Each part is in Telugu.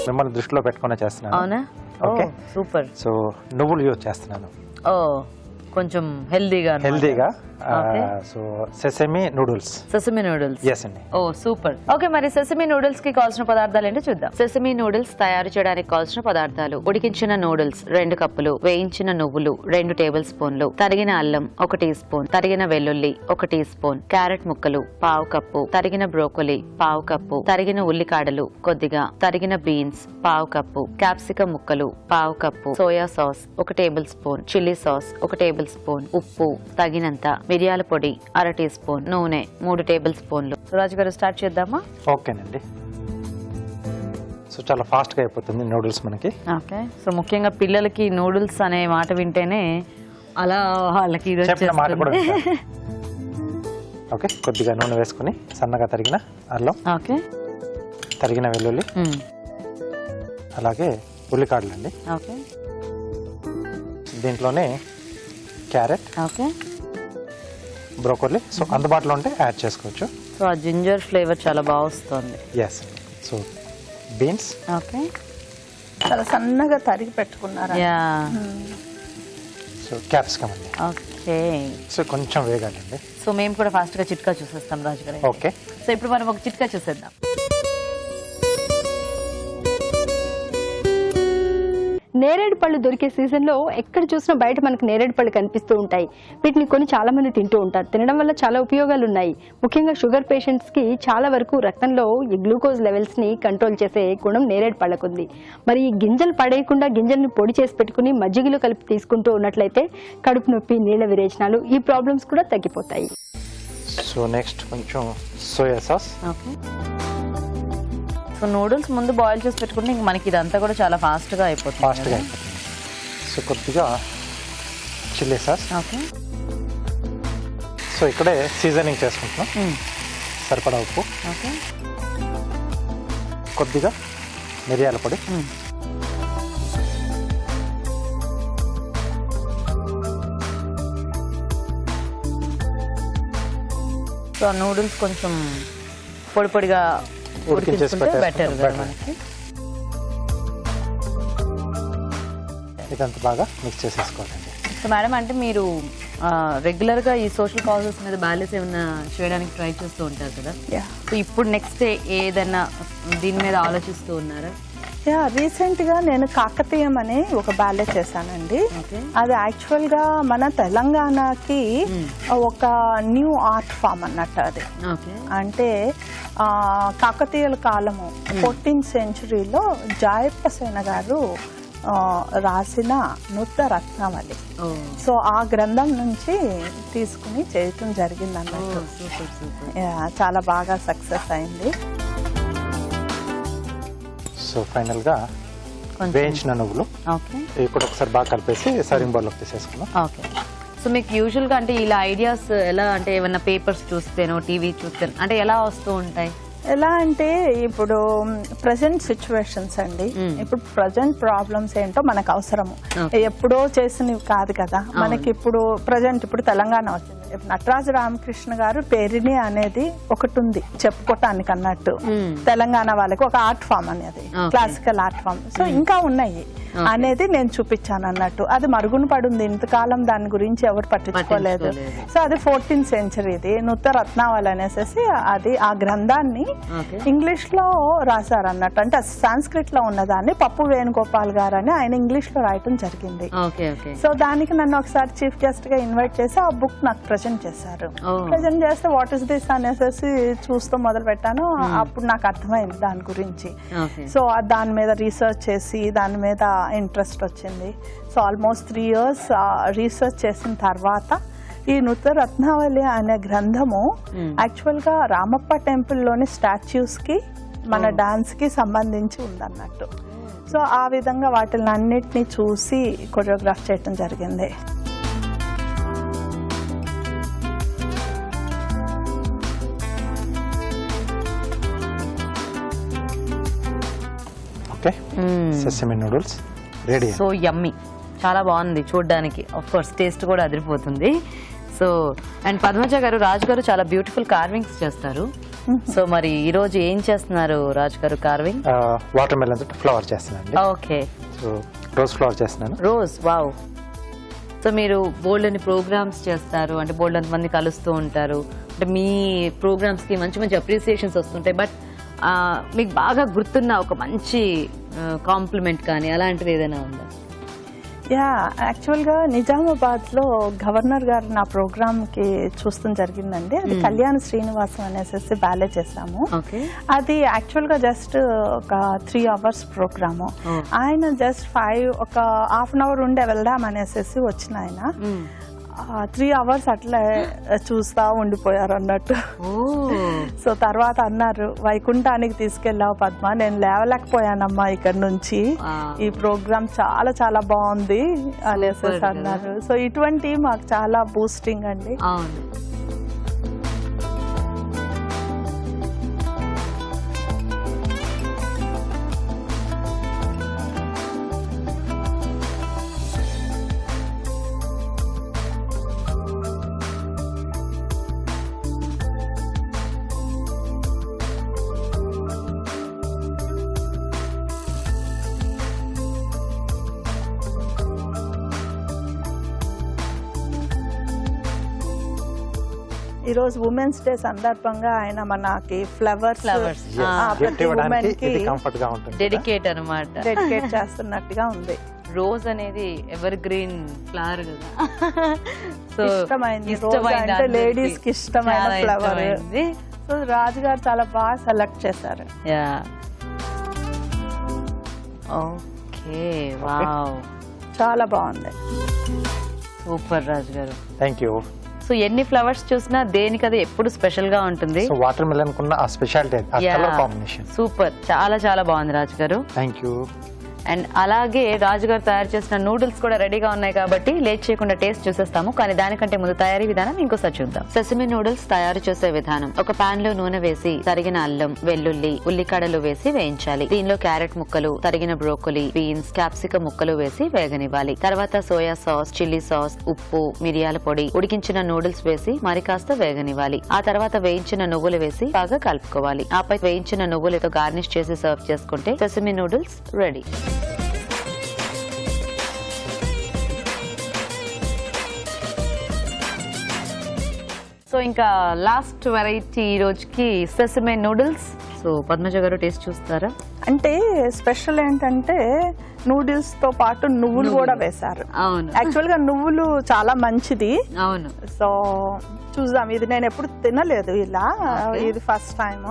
మిమ్మల్ని దృష్టిలో పెట్టుకునే చేస్తున్నాను. అవునా? Okay, super. సో నువ్వులు యూజ్ చేస్తున్నాను. ఓ, కొంచెం హెల్దీగా. So sesame noodles. Sesame noodles. Yes అండి. ఓ సూపర్. ఓకే, మరి సెసమి నూడిల్స్ కి కావాల్సిన పదార్థాలు ఏంటో చూద్దాం. సెసమి నూడిల్స్ తయారు చేయడానికి కావాల్సిన పదార్థాలు: ఉడికించిన నూడిల్స్ 2 కప్పులు, వేయించిన నువ్వులు 2 టేబుల్ స్పూన్లు, తరిగిన అల్లం 1 టీ స్పూన్, తరిగిన వెల్లుల్లి 1 టీ స్పూన్, క్యారెట్ ముక్కలు 1/2 కప్పు, తరిగిన బ్రోకోలీ 1/2 కప్పు, తరిగిన ఉల్లికాడలు కొద్దిగా, తరిగిన బీన్స్ 1/2 కప్పు, క్యాప్సికం ముక్కలు 1/2 cup, soya sauce 1 table spoon, chilli sauce 1 table spoon, ఉప్పు తగినంత, మిరియాల పొడి 1/2 టీ స్పూన్, నూనె 3 టేబుల్ స్పూన్లు. రాజు గారు స్టార్ట్ చేద్దామా? ఓకేనండి. సో చాలా ఫాస్ట్ గా అయిపోతుంది నూడిల్స్ మనకి. ఓకే, సో ముఖ్యంగా పిల్లలకి నూడిల్స్ అనే మాట వింటేనే అలా వాళ్ళకి మాట కూడా ఓకే, కొద్దిగా నూనె వేసుకుని సన్నగా తరిగిన అల్లం, ఓకే, తరిగిన వెల్లుల్లి, అలాగే ఉల్లికాడలు అండి. ఓకే, దీంట్లోనే క్యారెట్, ఓకే, బ్రోకోలీ సో అందుబాటులో ఉంటే యాడ్ చేసుకోవచ్చు. సో ఆ జింజర్ ఫ్లేవర్ చాలా బాగా వస్తుంది. ఎస్. సో బీన్స్, ఓకే, చాలా సన్నగా తరిగి పెట్టుకున్నారా? సో క్యాప్సికమ్ అండి. ఓకే, సో కొంచెం వేగాలండి. సో మేము కూడా ఫాస్ట్ గా చిట్కా చూసేస్తాం రాజు గారు. ఓకే, సో ఇప్పుడు మనం ఒక చిట్కా చూసేద్దాం. నేరేడు పళ్ళు దొరికే సీజన్లో ఎక్కడ చూసినా బయట మనకు నేరేడు పళ్ళు కనిపిస్తూ ఉంటాయి. వీటిని కొని చాలా మంది తింటూ ఉంటారు. తినడం వల్ల చాలా ఉపయోగాలు ఉన్నాయి. ముఖ్యంగా షుగర్ పేషెంట్స్కి చాలా వరకు రక్తంలో ఈ గ్లూకోజ్ లెవెల్స్ని కంట్రోల్ చేసే గుణం నేరేడు పళ్ళకు ఉంది. మరి ఈ గింజలు పడేయకుండా గింజల్ని పొడి చేసి పెట్టుకుని మజ్జిగలో కలిపి తీసుకుంటూ ఉన్నట్లయితే కడుపు నొప్పి, నీళ్ళ విరేచనాలు ఈ ప్రాబ్లమ్స్ కూడా తగ్గిపోతాయి. సో నెక్స్ట్ కొంచెం soya sauce. Okay, so noodles ముందు బాయిల్ చేసి పెట్టుకుంటే ఇంక మనకి ఇదంతా కూడా చాలా ఫాస్ట్గా అయిపోతుంది. సో కొద్దిగా చిల్లీ సాస్. ఓకే, సో ఇక్కడే సీజనింగ్ చేసుకుంటున్నాం. సరిపడా ఉప్పు, ఓకే, కొద్దిగా మిరియాల పొడి, సో నూడిల్స్ కొంచెం పొడి పొడిగా ఉడికించుకుంటే బెటర్ మనకి. ఇదంతా బాగా మిక్స్ చేసేసుకోవాలండి. సో మేడం, అంటే మీరు రెగ్యులర్గా ఈ సోషల్ కాజెస్ మీద బ్యాలెన్స్ ఏమైనా చేయడానికి ట్రై చేస్తూ ఉంటారు కదా. సో ఇప్పుడు నెక్స్ట్ ఏదైనా దీని మీద ఆలోచిస్తూ ఉన్నారా? రీసెంట్గా నేను కాకతీయం అనే ఒక బ్యాలే చేశానండి. అది యాక్చువల్గా మన తెలంగాణకి ఒక న్యూ ఆర్ట్ ఫామ్ అన్నట్టు. అది అంటే కాకతీయుల కాలము 14th సెంచురీలో జాయప్ప సేన గారు రాసిన నృత్య రత్నావళి. సో ఆ గ్రంథం నుంచి తీసుకుని చేయటం జరిగింది అన్నట్టు. చాలా బాగా సక్సెస్ అయింది. సో ఫైనల్ గా వేయించిన నువ్వులు ఇప్పుడు ఒకసారి బాగా కలిపేసి సర్వింగ్ బౌల్ లోకి తీసేసుకున్నాం. ఓకే, సో మీకు యూజువల్ గా అంటే ఇలా ఐడియాస్ ఎలా, అంటే ఏమన్నా పేపర్స్ చూస్తేనో టీవీ చూస్తేనో అంటే ఎలా వస్తూ ఉంటాయి? ఎలా అంటే ఇప్పుడు ప్రజెంట్ సిచ్యువేషన్స్ అండి. ఇప్పుడు ప్రజెంట్ ప్రాబ్లమ్స్ ఏంటో మనకు అవసరము. ఎప్పుడో చేసినవి కాదు కదా మనకి. ఇప్పుడు ప్రజెంట్ ఇప్పుడు తెలంగాణ వచ్చింది. నటరాజ రామకృష్ణ గారు పేరిణి అనేది ఒకటి ఉంది చెప్పుకోవటానికి అన్నట్టు. తెలంగాణ వాళ్ళకి ఒక ఆర్ట్ ఫామ్ అనేది, క్లాసికల్ ఆర్ట్ ఫామ్. సో ఇంకా ఉన్నాయి అనేది నేను చూపించాను అన్నట్టు. అది మరుగున పడుంది ఇంతకాలం, దాని గురించి ఎవరు పట్టించుకోలేదు. సో అది 14th సెంచరీది నృత్య రత్నావళి అనేసి అది ఆ గ్రంథాన్ని ఇంగ్లీష్ లో రాశారు అన్నట్టు. అంటే సాంస్క్రిట్ లో ఉన్నదాన్ని పప్పు వేణుగోపాల్ గారు అని ఆయన ఇంగ్లీష్ లో రాయటం జరిగింది. సో దానికి నన్ను ఒకసారి చీఫ్ గెస్ట్ గా ఇన్వైట్ చేసి ఆ బుక్ నాకు ప్రజెంట్ చేశారు. ప్రజెంట్ చేస్తే వాట్ ఇస్ దిస్ అనేసి చూస్తూ మొదలు పెట్టాను. అప్పుడు నాకు అర్థమైంది దాని గురించి. సో దాని మీద రీసెర్చ్ చేసి దాని మీద ఇంట్రెస్ట్ వచ్చింది. సో ఆల్మోస్ట్ 3 years రీసెర్చ్ చేసిన తర్వాత ఈ నృత్య రత్నావళి అనే గ్రంథము యాక్చువల్ గా రామప్ప టెంపుల్ లోని స్టాచ్యూస్ కి మన డాన్స్ కి సంబంధించి ఉందన్నట్టు. సో ఆ విధంగా వాటిని అన్నిటినీ చూసి కొరియోగ్రాఫ్ చేయటం జరిగింది. Okay, sesame noodles ready. So yummy, చాలా బాగుంది చూడడానికి. ఆఫ్ కోర్స్ టేస్ట్ కూడా అదిరిపోతుంది. సో అండ్ పద్మజ గారు, రాజు గారు చాలా బ్యూటిఫుల్ కార్వింగ్స్ చేస్తారు. సో మరి ఈ రోజు ఏం చేస్తున్నారు రాజు గారు కార్వింగ్? వాటర్ మెలన్ ఫ్లవర్ చేస్తున్నాను. ఓకే, సో రోజ్ ఫ్లవర్ చేస్తున్నాను. Rose, wow. సో మీరు బోల్డ్ అని ప్రోగ్రామ్స్ చేస్తారు, అంటే బోల్డ్ అంత మంది కలుస్తూ ఉంటారు, అంటే మీ ప్రోగ్రామ్స్ కి మంచి మంచి అప్రిసియేషన్స్ వస్తుంటాయి. బట్ మీకు బాగా గుర్తున్న ఒక మంచి కాంప్లిమెంట్ కానీ అలాంటిది ఏదైనా ఉందా? యా, యాక్చువల్గా నిజామాబాద్లో గవర్నర్ గారు నా ప్రోగ్రామ్కి చూస్తూ జరిగిందండి. అది కళ్యాణ శ్రీనివాసం అనేసి బ్యాలే చేసాము. అది యాక్చువల్గా జస్ట్ ఒక 3 hours ప్రోగ్రాము. ఆయన జస్ట్ ఒక హాఫ్ అన్ అవర్ ఉండే వెళ్దాం అనేసి వచ్చిన ఆయన 3 hours అట్లా చూస్తా ఉండిపోయారు అన్నట్టు. సో తర్వాత అన్నారు, వైకుంఠానికి తీసుకెళ్ళావు పద్మ, నేను లేవలేకపోయానమ్మా ఇక్కడ నుంచి, ఈ ప్రోగ్రామ్ చాలా చాలా బాగుంది అనేసి అన్నారు. సో ఇటువంటి మాకు చాలా బూస్టింగ్ అండి. ఈ రోజు ఉమెన్స్ డే సందర్భంగా ఆయన మనకి ఫ్లవర్స్ డెడికేట్ అన్నమాట, డెడికేట్ చేస్తున్నట్టుగా ఉంది. రోజ్ అనేది ఎవర్ గ్రీన్ ఫ్లవర్ కదా, సో ఇష్టమైన లేడీస్ కి ఇష్టమైన ఫ్లవర్. సో రాజు గారు చాలా బాగా సెలెక్ట్ చేశారు. ఓకే, వావ్, చాలా బాగుంది. సూపర్ రాజు గారు, థ్యాంక్ యూ. సో ఎన్ని ఫ్లవర్స్ చూసినా దేనికది ఎప్పుడు స్పెషల్ గా ఉంటుంది. వాటర్ మెలన్ కున్న ఆ స్పెషాలిటీ, ఆ కలర్ కాంబినేషన్ సూపర్, చాలా చాలా బాగుంది రాజు గారు. Thank you. అండ్ అలాగే రాజుగారు తయారు చేసిన నూడిల్స్ కూడా రెడీగా ఉన్నాయి కాబట్టి లేట్ చేయకుండా టేస్ట్ చూసేస్తాము. కానీ దానికంటే ముందు తయారీ విధానం ఇంకోసారి చూద్దాం. సెసమి నూడిల్స్ తయారు చేసే విధానం: ఒక పాన్ లో నూనె వేసి తరిగిన అల్లం, వెల్లుల్లి, ఉల్లికాడలు వేసి వేయించాలి. దీనిలో క్యారెట్ ముక్కలు, తరిగిన బ్రోకలీ, బీన్స్, క్యాప్సికం ముక్కలు వేసి వేగనివ్వాలి. తర్వాత సోయా సాస్, చిల్లీ సాస్, ఉప్పు, మిరియాల పొడి, ఉడికించిన నూడిల్స్ వేసి మరి కాస్త వేగనివ్వాలి. ఆ తర్వాత వేయించిన నువ్వులు వేసి బాగా కలుపుకోవాలి. ఆపై వేయించిన నువ్వులతో గార్నిష్ చేసి సర్వ్ చేసుకుంటే సెసమి నూడిల్స్ రెడీ. సో ఇంకా లాస్ట్ వెరైటీ ఈ రోజుకి సెసమే నూడిల్స్. సో పద్మజ గారు టేస్ట్ చూస్తారా? అంటే స్పెషల్ ఏంటంటే నూడిల్స్ తో పాటు నువ్వులు కూడా వేశారు. అవును, యాక్చువల్ గా నువ్వులు చాలా మంచిది. అవును. సో చూద్దాం, ఇది నేను ఎప్పుడు తినలేదు ఇలా, ఇది ఫస్ట్ టైం.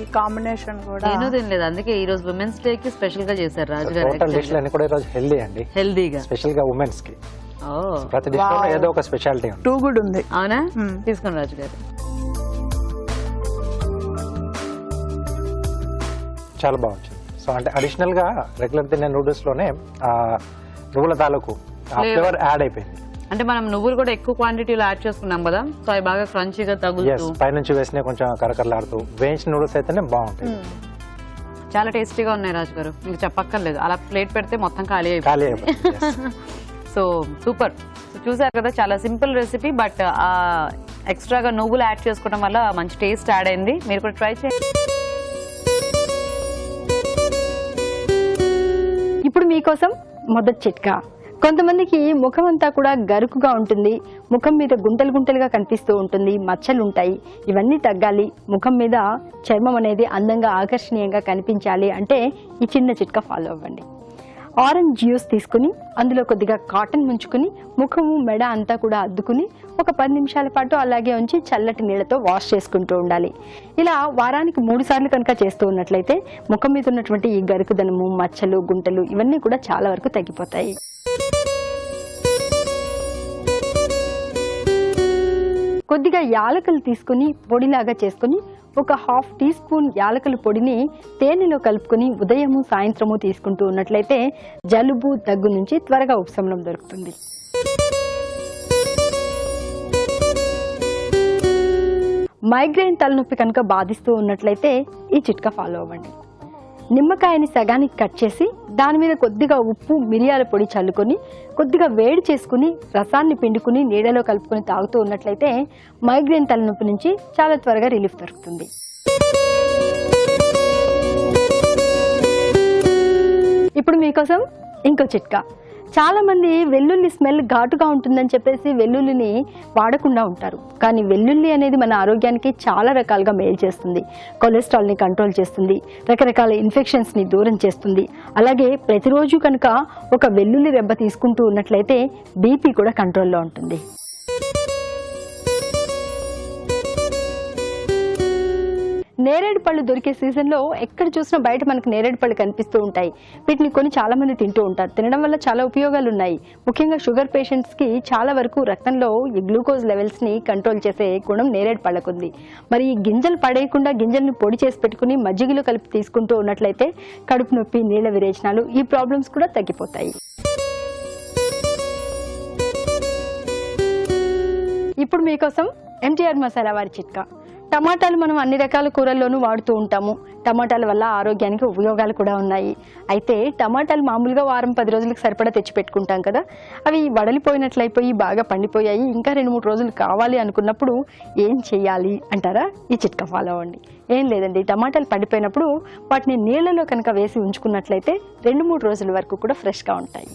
ఈ కాంబినేషన్ కూడా నేను తినలేదు, అందుకే ఈ రోజు ఉమెన్స్ డే కి స్పెషల్ గా చేశారు రాజు గారు. హెల్దీ అండి, హెల్దీగా స్పెషల్ గా ఉమెన్స్ కి ప్రతి డిష్ లో ఏదో ఒక స్పెషాలిటీ ఉంది. టూ గుడ్ ఉంది. అవునా? తీసుకోండి రాజు గారు. చాలా బాగుంది. సో అంటే అడిషనల్ గా రెగ్యులర్ తినే నూడిల్స్ లోనే నువ్వుల తాలూకు ఫ్లేవర్ యాడ్ అయిపోయింది. అంటే మనం నువ్వులు కూడా ఎక్కువ క్వాంటిటీలో యాడ్ చేసుకున్నాం కదా, సో అవి బాగా క్రంచీగా తగులుతూ పైనుంచి వేసినా కొంచెం కరకరలాడుతూ వేయించిన నూడిల్స్ అయితేనే బాగుంటాయి. చాలా టేస్టీగా ఉన్నాయి రాజు గారు, మీకు చెప్పక్కర్లేదు. అలా ప్లేట్ పెడితే మొత్తం ఖాళీ అయిపోయింది. So super. సో చూసారు కదా, చాలా సింపుల్ రెసిపీ, బట్ ఎక్స్ట్రాగా నువ్వులు యాడ్ చేసుకోవడం వల్ల మంచి టేస్ట్ యాడ్ అయింది. మీరు కూడా ట్రై చేయండి. ఇప్పుడు మీకోసం మొదటి చిట్కా. కొంతమందికి ముఖం అంతా కూడా గరుకుగా ఉంటుంది, ముఖం మీద గుంటలు గుంటలుగా కనిపిస్తూ ఉంటుంది, మచ్చలు ఉంటాయి. ఇవన్నీ తగ్గాలి, ముఖం మీద చర్మం అనేది అందంగా ఆకర్షణీయంగా కనిపించాలి అంటే ఈ చిన్న చిట్కా ఫాలో అవ్వండి. ఆరెంజ్ జ్యూస్ తీసుకుని అందులో కొద్దిగా కాటన్ ముంచుకుని ముఖము మెడ అంతా కూడా అద్దుకుని ఒక 10 నిమిషాల పాటు అలాగే ఉంచి చల్లటి నీళ్లతో వాష్ చేసుకుంటూ ఉండాలి. ఇలా వారానికి 3 సార్లు కనుక చేస్తూ ఉన్నట్లయితే ముఖం మీద ఉన్నటువంటి ఈ గరుకుదనము, మచ్చలు, గుంటలు ఇవన్నీ కూడా చాలా వరకు తగ్గిపోతాయి. కొద్దిగా యాలకులు తీసుకుని పొడిలాగా చేసుకుని ఒక 1/2 టీ స్పూన్ యాలకుల పొడిని తేనెలో కలుపుకొని ఉదయము సాయంత్రము తీసుకుంటూ ఉన్నట్లయితే జలుబు, దగ్గు నుంచి త్వరగా ఉపశమనం దొరుకుతుంది. మైగ్రేన్ తలనొప్పి కనుక బాధిస్తూ ఉన్నట్లయితే ఈ చిట్కా ఫాలో అవ్వండి. నిమ్మకాయని సగానికి కట్ చేసి దాని మీద కొద్దిగా ఉప్పు మిరియాల పొడి చల్లుకొని కొద్దిగా వేడి చేసుకుని రసాన్ని పిండుకుని నీడలో కలుపుకొని తాగుతూ ఉన్నట్లయితే మైగ్రేన్ తలనొప్పి నుంచి చాలా త్వరగా రిలీఫ్ దొరుకుతుంది. ఇప్పుడు మీకోసం ఇంకో చిట్కా. చాలా మంది వెల్లుల్లి స్మెల్ ఘాటుగా ఉంటుందని చెప్పేసి వెల్లుల్లిని వాడకుండా ఉంటారు. కానీ వెల్లుల్లి అనేది మన ఆరోగ్యానికి చాలా రకాలుగా మేలు చేస్తుంది. కొలెస్ట్రాల్ని కంట్రోల్ చేస్తుంది, రకరకాల ఇన్ఫెక్షన్స్ని దూరం చేస్తుంది. అలాగే ప్రతిరోజు కనుక ఒక వెల్లుల్లి రెబ్బ తీసుకుంటూ ఉన్నట్లయితే బీపీ కూడా కంట్రోల్లో ఉంటుంది. నేరేడు పళ్ళు దొరికే సీజన్లో ఎక్కడ చూసినా బయట మనకు నేరేడు పళ్ళు కనిపిస్తూ ఉంటాయి. వీటిని కొని చాలా మంది తింటూ ఉంటారు. తినడం వల్ల చాలా ఉపయోగాలు ఉన్నాయి. ముఖ్యంగా షుగర్ పేషెంట్స్కి చాలా వరకు రక్తంలో ఈ గ్లూకోజ్ లెవెల్స్ని కంట్రోల్ చేసే గుణం నేరేడు పళ్ళకు ఉంది. మరి ఈ గింజలు పడేయకుండా గింజల్ని పొడి చేసి పెట్టుకుని మజ్జిగలో కలిపి తీసుకుంటూ ఉన్నట్లయితే కడుపు నొప్పి, నీళ్ళ విరేచనాలు ఈ ప్రాబ్లమ్స్ కూడా తగ్గిపోతాయి. ఇప్పుడు మీకోసం ఎంటీఆర్ మసాలా వారి చిట్కా. టమాటాలు మనం అన్ని రకాల కూరల్లోనూ వాడుతూ ఉంటాము. టమాటాల వల్ల ఆరోగ్యానికి ఉపయోగాలు కూడా ఉన్నాయి. అయితే టమాటాలు మామూలుగా వారం 10 రోజులకు సరిపడా తెచ్చి పెట్టుకుంటాం కదా, అవి వడలిపోయినట్లయిపోయి బాగా పండిపోయాయి, ఇంకా 2-3 రోజులు కావాలి అనుకున్నప్పుడు ఏం చేయాలి అంటారా? ఈ చిట్కా ఫాలో అవ్వండి. ఏం లేదండి, టమాటాలు పండిపోయినప్పుడు వాటిని నీళ్లలో కనుక వేసి ఉంచుకున్నట్లయితే 2-3 రోజుల వరకు కూడా ఫ్రెష్గా ఉంటాయి.